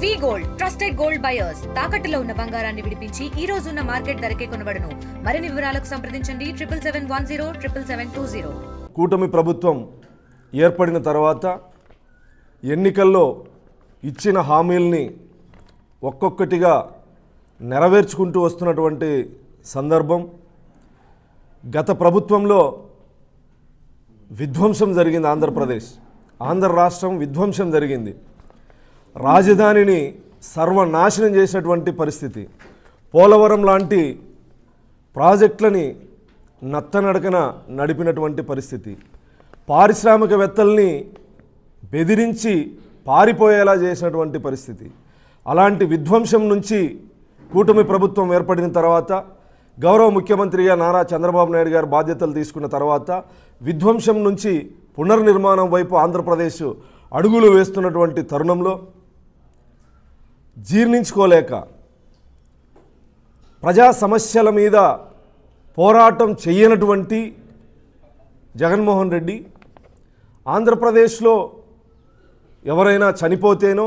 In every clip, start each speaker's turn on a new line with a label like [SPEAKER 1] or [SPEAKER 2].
[SPEAKER 1] వి gold trusted gold buyers తాకట్టులో ఉన్న బంగారాన్ని విడిపించి ఈ రోజు ఉన్న మార్కెట్ ధరకే కొనబడును. మరిన్ని వివరాలకు సంప్రదించండి 77107720.
[SPEAKER 2] కూటమి ప్రభుత్వం ఏర్పడిన తర్వాత ఎన్నికల్లో ఇచ్చిన హామీల్ని ఒక్కొక్కటిగా నెరవేర్చుకుంటూ వస్తున్నటువంటి సందర్భం. గత ప్రభుత్వంలో విధ్వంసం జరిగింది. ఆంధ్ర రాష్ట్రం విధ్వంసం జరిగింది. రాజధానిని సర్వనాశనం చేసినటువంటి పరిస్థితి. పోలవరం లాంటి ప్రాజెక్టులని నత్తనడకన నడిపినటువంటి పరిస్థితి. పారిశ్రామికవేత్తల్ని బెదిరించి పారిపోయేలా చేసినటువంటి పరిస్థితి. అలాంటి విధ్వంసం నుంచి కూటమి ప్రభుత్వం ఏర్పడిన తర్వాత గౌరవ ముఖ్యమంత్రిగా నారా చంద్రబాబు నాయుడు గారు బాధ్యతలు తీసుకున్న తర్వాత విధ్వంసం నుంచి పునర్నిర్మాణం వైపు ఆంధ్రప్రదేశ్ అడుగులు వేస్తున్నటువంటి తరుణంలో జీర్ణించుకోలేక ప్రజా సమస్యల మీద పోరాటం చేయనటువంటి జగన్మోహన్ రెడ్డి ఆంధ్రప్రదేశ్లో ఎవరైనా చనిపోతేనో,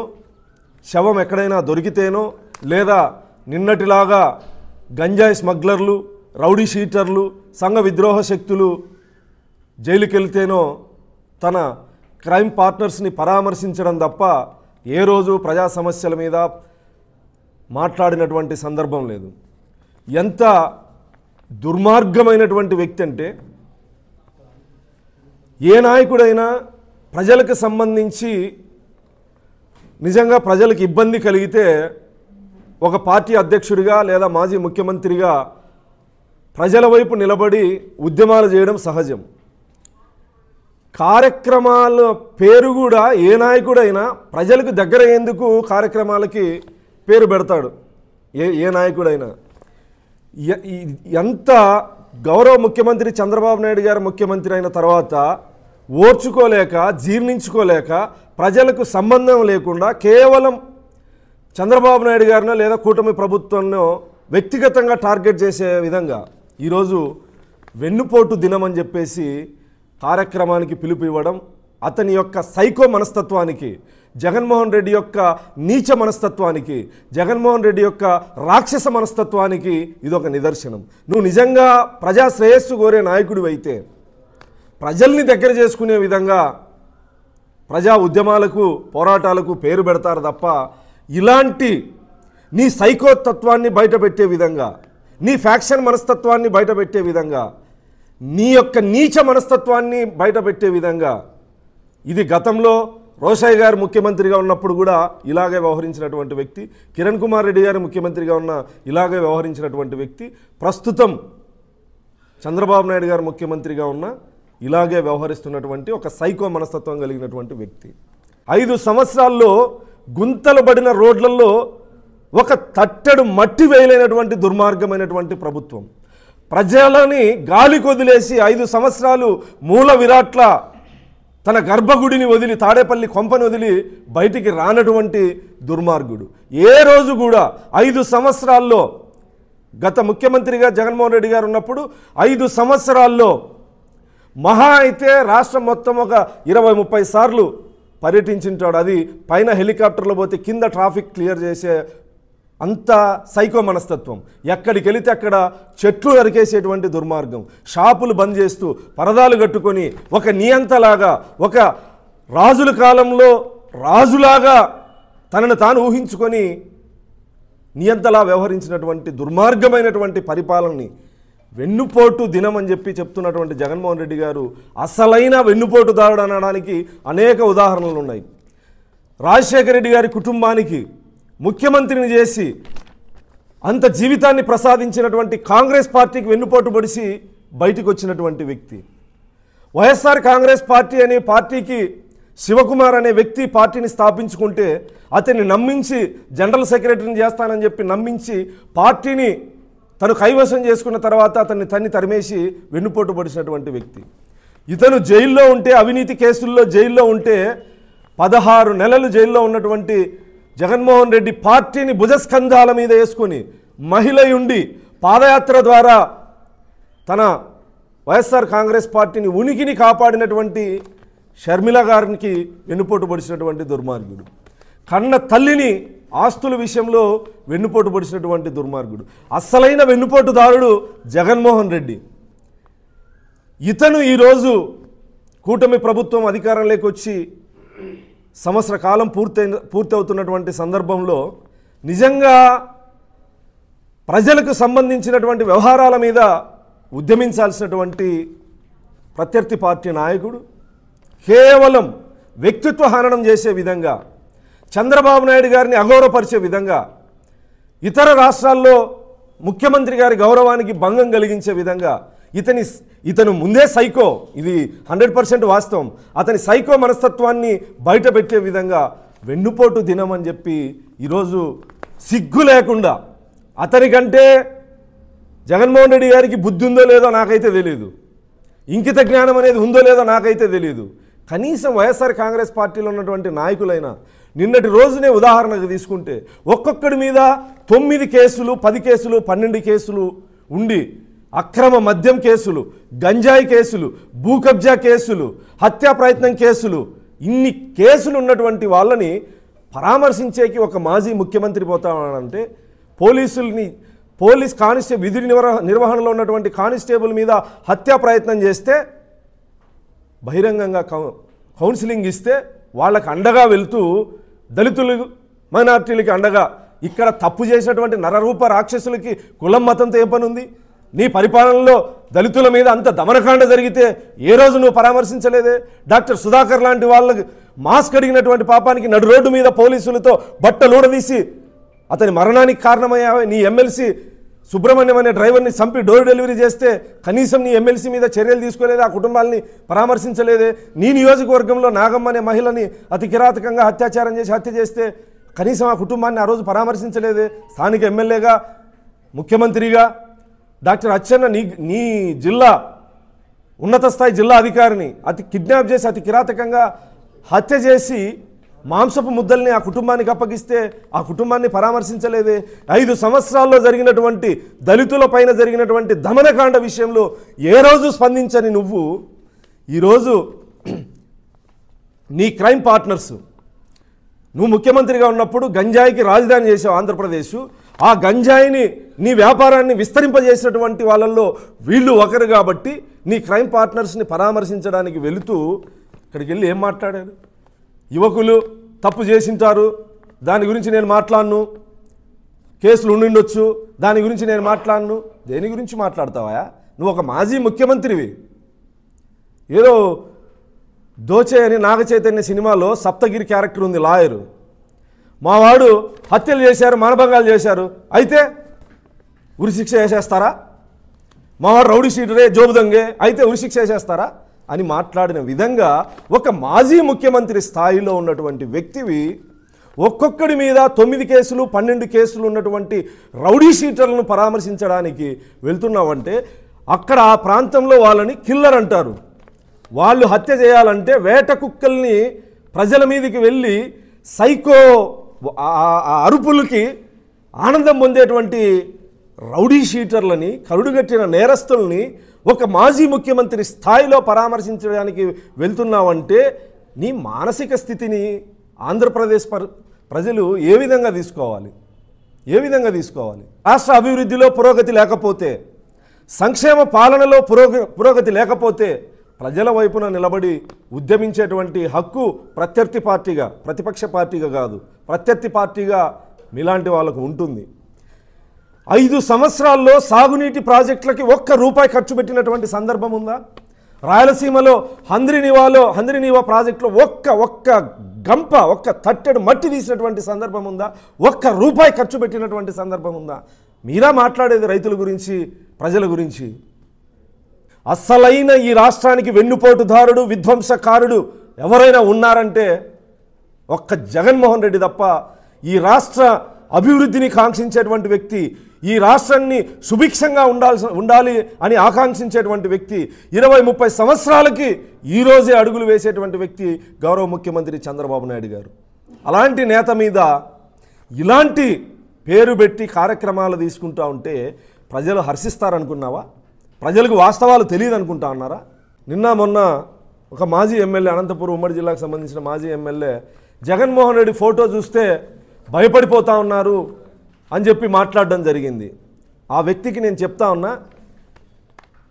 [SPEAKER 2] శవం ఎక్కడైనా దొరికితేనో, లేదా నిన్నటిలాగా గంజాయి స్మగ్లర్లు, రౌడీ షీటర్లు, సంఘ విద్రోహ శక్తులు జైలుకి వెళ్తేనో తన క్రైమ్ పార్ట్నర్స్ని పరామర్శించడం తప్ప ఏ రోజు ప్రజా సమస్యల మీద మాట్లాడినటువంటి సందర్భం లేదు. ఎంత దుర్మార్గమైనటువంటి వ్యక్తి అంటే, ఏ నాయకుడైనా ప్రజలకు సంబంధించి నిజంగా ప్రజలకు ఇబ్బంది కలిగితే ఒక పార్టీ అధ్యక్షుడిగా లేదా మాజీ ముఖ్యమంత్రిగా ప్రజల వైపు నిలబడి ఉద్యమాలు చేయడం సహజం. కార్యక్రమాల పేరు కూడా ఏ నాయకుడైనా ప్రజలకు దగ్గర అయ్యేందుకు కార్యక్రమాలకి పేరు పెడతాడు. ఏ నాయకుడైనా. ఎంత గౌరవ ముఖ్యమంత్రి చంద్రబాబు నాయుడు గారు ముఖ్యమంత్రి అయిన తర్వాత ఓర్చుకోలేక, జీర్ణించుకోలేక, ప్రజలకు సంబంధం లేకుండా కేవలం చంద్రబాబు నాయుడు గారినో లేదా కూటమి ప్రభుత్వంలో వ్యక్తిగతంగా టార్గెట్ చేసే విధంగా ఈరోజు వెన్నుపోటు దినం అని చెప్పేసి కార్యక్రమానికి పిలుపు ఇవ్వడం, అతని యొక్క సైకో మనస్తత్వానికి, జగన్మోహన్ రెడ్డి యొక్క నీచ మనస్తత్వానికి, జగన్మోహన్ రెడ్డి యొక్క రాక్షస మనస్తత్వానికి ఇదొక నిదర్శనం. నువ్వు నిజంగా ప్రజా శ్రేయస్సు కోరే నాయకుడివి అయితే ప్రజల్ని దగ్గర చేసుకునే విధంగా ప్రజా ఉద్యమాలకు, పోరాటాలకు పేరు పెడతారు తప్ప ఇలాంటి నీ సైకోతత్వాన్ని బయటపెట్టే విధంగా, నీ ఫ్యాక్షన్ మనస్తత్వాన్ని బయటపెట్టే విధంగా, నీ యొక్క నీచ మనస్తత్వాన్ని బయటపెట్టే విధంగా, ఇది గతంలో రోషయ్య గారు ముఖ్యమంత్రిగా ఉన్నప్పుడు కూడా ఇలాగే వ్యవహరించినటువంటి వ్యక్తి, కిరణ్ కుమార్ రెడ్డి గారు ముఖ్యమంత్రిగా ఉన్న ఇలాగే వ్యవహరించినటువంటి వ్యక్తి, ప్రస్తుతం చంద్రబాబు నాయుడు గారు ముఖ్యమంత్రిగా ఉన్న ఇలాగే వ్యవహరిస్తున్నటువంటి ఒక సైకో మనస్తత్వం కలిగినటువంటి వ్యక్తి. 5 సంవత్సరాల్లో గుంతలు పడిన రోడ్లలో ఒక తట్టెడు మట్టి వేయలేనటువంటి దుర్మార్గమైనటువంటి ప్రభుత్వం. ప్రజలని గాలి కొదిలేసి 5 సంవత్సరాలు మూల విరాట్ల తన గర్భగుడిని వదిలి, తాడేపల్లి కొంపని వదిలి బయటికి రానటువంటి దుర్మార్గుడు. ఏ రోజు కూడా 5 సంవత్సరాల్లో, గత ముఖ్యమంత్రిగా జగన్మోహన్ రెడ్డి గారు ఉన్నప్పుడు 5 సంవత్సరాల్లో మహా అయితే రాష్ట్రం మొత్తం ఒక 20-30 సార్లు పర్యటించుంటాడు. అది పైన హెలికాప్టర్లో పోతే కింద ట్రాఫిక్ క్లియర్ చేసే అంత సైకో మనస్తత్వం. ఎక్కడికి వెళితే అక్కడ చెట్లు నరికేసేటువంటి దుర్మార్గం. షాపులు బంద్ చేస్తూ పరదాలు కట్టుకొని ఒక నియంతలాగా, ఒక రాజుల కాలంలో రాజులాగా తనను తాను ఊహించుకొని నియంతలా వ్యవహరించినటువంటి దుర్మార్గమైనటువంటి పరిపాలనని వెన్నుపోటు దినం అని చెప్పి చెప్తున్నటువంటి జగన్మోహన్ రెడ్డి గారు అసలైన వెన్నుపోటుదారుడు అనడానికి అనేక ఉదాహరణలు ఉన్నాయి. రాజశేఖర రెడ్డి గారి కుటుంబానికి ముఖ్యమంత్రిని చేసి అంత జీవితాన్ని ప్రసాదించినటువంటి కాంగ్రెస్ పార్టీకి వెన్నుపోటు పొడిచి బయటికి వచ్చినటువంటి వ్యక్తి. వైఎస్ఆర్ కాంగ్రెస్ పార్టీ అనే పార్టీకి శివకుమార్ అనే వ్యక్తి పార్టీని స్థాపించుకుంటే అతన్ని నమ్మించి జనరల్ సెక్రటరీని చేస్తానని చెప్పి నమ్మించి పార్టీని తను కైవసం చేసుకున్న తర్వాత అతన్ని తరిమేసి వెన్నుపోటు పొడిచినటువంటి వ్యక్తి. ఇతను జైల్లో ఉంటే, అవినీతి కేసుల్లో జైల్లో ఉంటే 16 నెలలు జైల్లో ఉన్నటువంటి జగన్మోహన్ రెడ్డి పార్టీని భుజస్కంధాల మీద వేసుకొని మహిళ ఉండి పాదయాత్ర ద్వారా తన వైఎస్ఆర్ కాంగ్రెస్ పార్టీని ఉనికిని కాపాడినటువంటి షర్మిల గారికి వెన్నుపోటు పొడిచినటువంటి దుర్మార్గుడు. కన్న తల్లిని ఆస్తుల విషయంలో వెన్నుపోటు పొడిచినటువంటి దుర్మార్గుడు. అస్సలైన వెన్నుపోటుదారుడు జగన్మోహన్ రెడ్డి. ఇతను ఈరోజు కూటమి ప్రభుత్వం అధికారంలోకి వచ్చి సంవత్సర కాలం పూర్తవుతున్నటువంటి సందర్భంలో నిజంగా ప్రజలకు సంబంధించినటువంటి వ్యవహారాల మీద ఉద్యమించాల్సినటువంటి ప్రత్యర్థి పార్టీ నాయకుడు కేవలం వ్యక్తిత్వ హననం చేసే విధంగా, చంద్రబాబు నాయుడు గారిని అగౌరవపరిచే విధంగా, ఇతర రాష్ట్రాల్లో ముఖ్యమంత్రి గారి గౌరవానికి భంగం కలిగించే విధంగా ఇతను ముందే సైకో, ఇది 100% వాస్తవం. అతని సైకో మనస్తత్వాన్ని బయటపెట్టే విధంగా వెన్నుపోటు దినం అని చెప్పి ఈరోజు సిగ్గు లేకుండా, అతనికంటే జగన్మోహన్ రెడ్డి గారికి బుద్ధి ఉందో లేదో నాకైతే తెలియదు, ఇంకిత జ్ఞానం అనేది ఉందో లేదో నాకైతే తెలియదు. కనీసం వైఎస్ఆర్ కాంగ్రెస్ పార్టీలో ఉన్నటువంటి నాయకులైనా నిన్నటి రోజునే ఉదాహరణకు తీసుకుంటే ఒక్కొక్కడి మీద 9 కేసులు, 10 కేసులు, 12 కేసులు ఉండి అక్రమ మద్యం కేసులు, గంజాయి కేసులు, భూ కబ్జా కేసులు, హత్యా ప్రయత్నం కేసులు, ఇన్ని కేసులు ఉన్నటువంటి వాళ్ళని పరామర్శించేకి ఒక మాజీ ముఖ్యమంత్రి పోతామంటే పోలీస్ కానిస్టేబుల్ విధి నిర్వహణలో ఉన్నటువంటి కానిస్టేబుల్ మీద హత్యా ప్రయత్నం చేస్తే బహిరంగంగా కౌన్సిలింగ్ ఇస్తే వాళ్ళకు అండగా వెళ్తూ దళితులు మైనార్టీలకి అండగా ఇక్కడ తప్పు చేసినటువంటి నరరూప రాక్షసులకి కులం మతంతో ఏ పని ఉంది? నీ పరిపాలనలో దళితుల మీద అంత దమనకాండ జరిగితే ఏ రోజు నువ్వు పరామర్శించలేదే? డాక్టర్ సుధాకర్ లాంటి వాళ్ళకి మాస్క్ అడిగినటువంటి పాపానికి నడు రోడ్డు మీద పోలీసులతో బట్టలూడదీసి అతని మరణానికి కారణమయ్యా నీ ఎమ్మెల్సీ సుబ్రహ్మణ్యం అనే డ్రైవర్ని చంపి డోర్ డెలివరీ చేస్తే కనీసం నీ ఎమ్మెల్సీ మీద చర్యలు తీసుకోలేదే? ఆ కుటుంబాలని పరామర్శించలేదే? నీ నియోజకవర్గంలో నాగమ్మ అనే మహిళని అతి కిరాతకంగా అత్యాచారం చేసి హత్య చేస్తే కనీసం ఆ కుటుంబాన్ని ఆ రోజు పరామర్శించలేదే? స్థానిక ఎమ్మెల్యేగా, ముఖ్యమంత్రిగా డాక్టర్ అచ్చెన్న నీ జిల్లా ఉన్నత స్థాయి జిల్లా అధికారిని కిడ్నాప్ చేసి అతి కిరాతకంగా హత్య చేసి మాంసపు ముద్దల్ని ఆ కుటుంబానికి అప్పగిస్తే ఆ కుటుంబాన్ని పరామర్శించలేదే? 5 సంవత్సరాల్లో జరిగినటువంటి దళితుల పైన జరిగినటువంటి దమనకాండ విషయంలో ఏ రోజు స్పందించని నువ్వు ఈరోజు నీ క్రైమ్ పార్ట్నర్స్, నువ్వు ముఖ్యమంత్రిగా ఉన్నప్పుడు గంజాయికి రాజధాని చేసావు ఆంధ్రప్రదేశ్. ఆ గంజాయిని నీ వ్యాపారాన్ని విస్తరింపజేసినటువంటి వాళ్ళల్లో వీళ్ళు ఒకరు కాబట్టి నీ క్రైమ్ పార్ట్నర్స్ని పరామర్శించడానికి వెళుతూ ఇక్కడికి వెళ్ళి ఏం మాట్లాడారు? యువకులు తప్పు చేసింటారు, దాని గురించి నేను మాట్లాడను, కేసులు ఉండిండొచ్చు, దాని గురించి నేను మాట్లాడను. దేని గురించి మాట్లాడతావా? నువ్వు ఒక మాజీ ముఖ్యమంత్రివి. ఏదో దోచే అని నాగ చైతన్య సినిమాలో సప్తగిరి క్యారెక్టర్ ఉంది, లాయరు. మావాడు హత్యలు చేశారు, మానభంగాలు చేశారు, అయితే ఉరిశిక్ష వేసేస్తారా? మావాడు రౌడీ షీటరే, జోబుదంగే, అయితే ఉరిశిక్ష వేసేస్తారా అని మాట్లాడిన విధంగా ఒక మాజీ ముఖ్యమంత్రి స్థాయిలో ఉన్నటువంటి వ్యక్తివి ఒక్కొక్కడి మీద 9 కేసులు 12 కేసులు ఉన్నటువంటి రౌడీ షీటర్లను పరామర్శించడానికి వెళ్తున్నావంటే అక్కడ ఆ ప్రాంతంలో వాళ్ళని కిల్లర్ అంటారు. వాళ్ళు హత్య చేయాలంటే వేట కుక్కల్ని ప్రజల మీదకి వెళ్ళి సైకో అరుపులకి ఆనందం పొందేటువంటి రౌడీ షీటర్లని, కరుడుగట్టిన నేరస్తుల్ని ఒక మాజీ ముఖ్యమంత్రి స్థాయిలో పరామర్శించడానికి వెళ్తున్నావంటే నీ మానసిక స్థితిని ఆంధ్రప్రదేశ్ ప్రజలు ఏ విధంగా తీసుకోవాలి? రాష్ట్ర అభివృద్ధిలో పురోగతి లేకపోతే, సంక్షేమ పాలనలో పురోగతి లేకపోతే ప్రజల వైపున నిలబడి ఉద్యమించేటువంటి హక్కు ప్రత్యర్థి పార్టీగా, ప్రతిపక్ష పార్టీగా కాదు, ప్రత్యర్థి పార్టీగా మీలాంటి వాళ్ళకు ఉంటుంది. 5 సంవత్సరాల్లో సాగునీటి ప్రాజెక్టులకి ₹1 ఖర్చు పెట్టినటువంటి సందర్భం ఉందా? రాయలసీమలో హంద్రినీవా ప్రాజెక్టులో ఒక్క గంప, ఒక్క తట్టెడు మట్టి తీసినటువంటి సందర్భం ఉందా? ₹1 ఖర్చు పెట్టినటువంటి సందర్భం ఉందా? మీరా మాట్లాడేది రైతుల గురించి, ప్రజల గురించి. అస్సలైన ఈ రాష్ట్రానికి వెన్నుపోటుదారుడు, విధ్వంసకారుడు ఎవరైనా ఉన్నారంటే ఒక్క జగన్మోహన్ రెడ్డి తప్ప. ఈ రాష్ట్ర అభివృద్ధిని కాంక్షించేటువంటి వ్యక్తి, ఈ రాష్ట్రాన్ని సుభిక్షంగా ఉండాలి అని ఆకాంక్షించేటువంటి వ్యక్తి, 20-30 సంవత్సరాలకి ఈరోజే అడుగులు వేసేటువంటి వ్యక్తి గౌరవ ముఖ్యమంత్రి చంద్రబాబు నాయుడు గారు. అలాంటి నేత మీద ఇలాంటి పేరు పెట్టి కార్యక్రమాలు తీసుకుంటా ఉంటే ప్రజలు హర్షిస్తారనుకున్నావా? ప్రజలకు వాస్తవాలు తెలియదు అనుకుంటా ఉన్నారా? నిన్న మొన్న ఒక మాజీ ఎమ్మెల్యే, అనంతపురం ఉమ్మడి జిల్లాకు సంబంధించిన మాజీ ఎమ్మెల్యే జగన్మోహన్ రెడ్డి ఫోటో చూస్తే భయపడిపోతా ఉన్నారు అని చెప్పి మాట్లాడడం జరిగింది. ఆ వ్యక్తికి నేను చెప్తా ఉన్నా,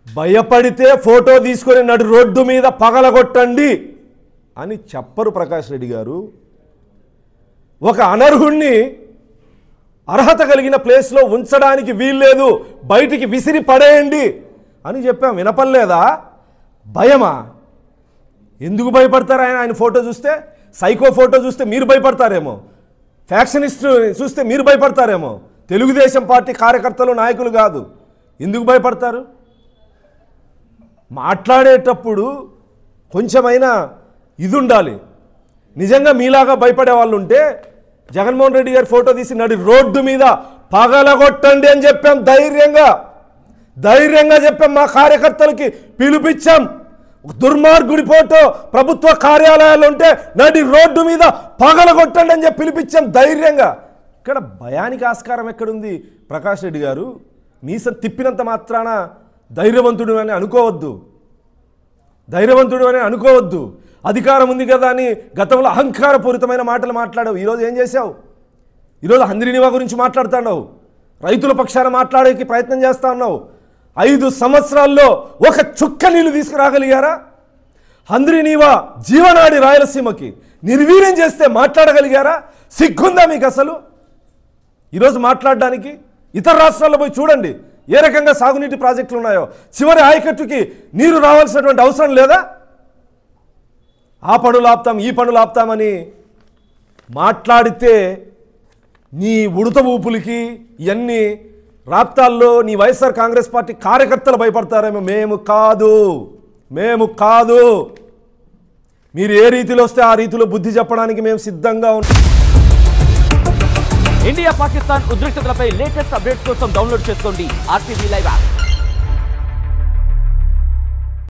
[SPEAKER 2] భయపడితే ఫోటో తీసుకొని నడు రోడ్డు మీద పగలగొట్టండి అని చెప్పరు ప్రకాష్ రెడ్డి గారు. ఒక అనర్హుణ్ణి అర్హత కలిగిన ప్లేస్లో ఉంచడానికి వీల్లేదు, బయటికి విసిరి పడేయండి అని చెప్పాం. వినపడలేదా? భయమా? ఎందుకు భయపడతారు? ఆయన ఫోటో చూస్తే, సైకో ఫోటో చూస్తే మీరు భయపడతారేమో, ఫ్యాక్షనిస్ట్ చూస్తే మీరు భయపడతారేమో. తెలుగుదేశం పార్టీ కార్యకర్తలు నాయకులు కాదు. ఎందుకు భయపడతారు? మాట్లాడేటప్పుడు కొంచెమైనా ఇది ఉండాలి. నిజంగా మీలాగా భయపడే వాళ్ళు ఉంటే జగన్మోహన్ రెడ్డి గారి ఫోటో తీసి నడి రోడ్డు మీద పగలగొట్టండి అని చెప్పాం. ధైర్యంగా చెప్పాం. మా కార్యకర్తలకి పిలుపిచ్చాం. దుర్మార్గుడి ఫోటో ప్రభుత్వ కార్యాలయాలు ఉంటే నడి రోడ్డు మీద పగలగొట్టండి అని చెప్పి పిలిపించాం ధైర్యంగా. ఇక్కడ భయానికి ఆస్కారం ఎక్కడుంది? ప్రకాష్ రెడ్డి గారు మీసం తిప్పినంత మాత్రాన ధైర్యవంతుడు అని అనుకోవద్దు. అధికారం ఉంది కదా అని గతంలో అహంకారపూరితమైన మాటలు మాట్లాడావు. ఈరోజు ఏం చేశావు? ఈరోజు హంద్రీనివా గురించి మాట్లాడుతున్నావు, రైతుల పక్షాన మాట్లాడేకి ప్రయత్నం చేస్తా ఉన్నావు. 5 సంవత్సరాల్లో ఒక చుక్క నీళ్లు తీసుకురాగలిగారా? హంద్రీనివా జీవనాడి రాయలసీమకి నిర్వీర్యం చేస్తే మాట్లాడగలిగారా? సిగ్గుందా మీకు అసలు ఈరోజు మాట్లాడడానికి? ఇతర రాష్ట్రాల్లో పోయి చూడండి ఏ రకంగా సాగునీటి ప్రాజెక్టులు ఉన్నాయో. చివరి ఆయకట్టుకి నీరు రావాల్సినటువంటి అవసరం లేదా? ఆ పనులు ఆపుతాం, ఈ పనులు ఆపుతామని మాట్లాడితే నీ ఉడత ఊపులకి ఇవన్నీ రాప్తాల్లో నీ వైఎస్ఆర్ కాంగ్రెస్ పార్టీ కార్యకర్తలు భయపడతారేమో. మేము కాదు. మీరు ఏ రీతిలో వస్తే ఆ రీతిలో బుద్ధి చెప్పడానికి మేము సిద్ధంగా ఉన్నాం.
[SPEAKER 3] ఇండియా పాకిస్తాన్ ఉద్రిక్తతలపై లేటెస్ట్ అప్డేట్స్ కోసం డౌన్లోడ్ చేసుకోండి RTV లైవ్ యాప్.